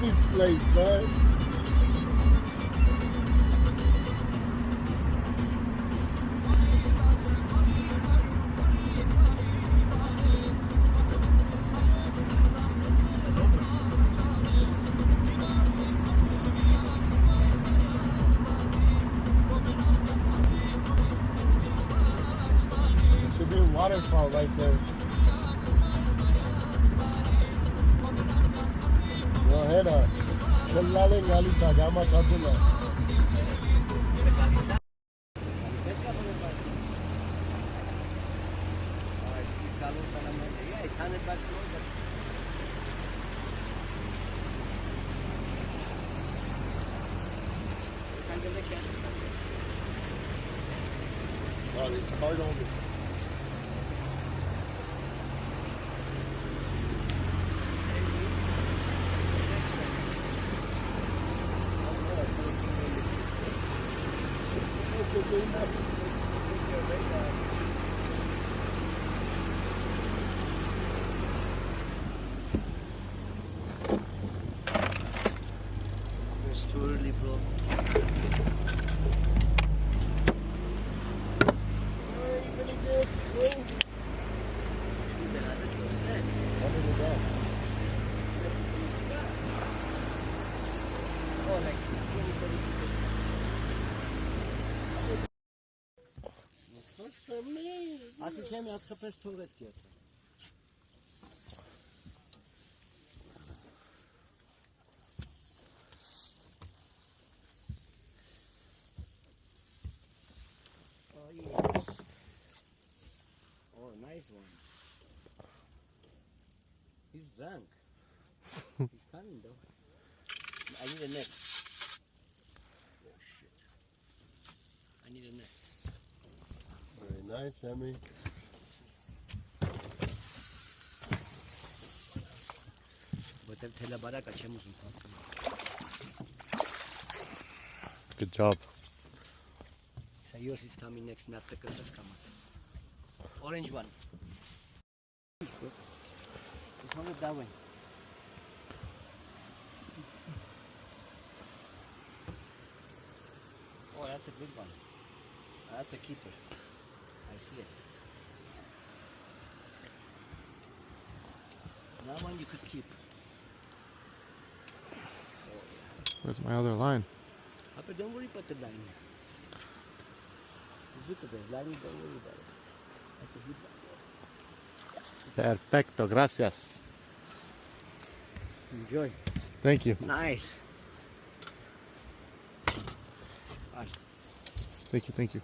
this place, man. Should be a waterfall right there. Go ahead, Shalala Gali Sagama Katula. Yeah, it's $100 more, but you can get the cash or something. Oh, it's hard on me. It's too early, bro. Аз ще ми отхапеш турецкият. Oh yes. Oh, nice one. He's drunk. He's coming though. I need a net. Oh shit. I need a net. Very nice, Sammy. Good job. So yours is coming next, not the orange one. This one with that one. Oh, that's a good one. That's a keeper. I see it. That one you could keep. Where's my other line? But don't worry about the line. Look at the line, don't worry about it. That's a good one. Perfecto, gracias. Enjoy. Thank you. Nice. Thank you, thank you.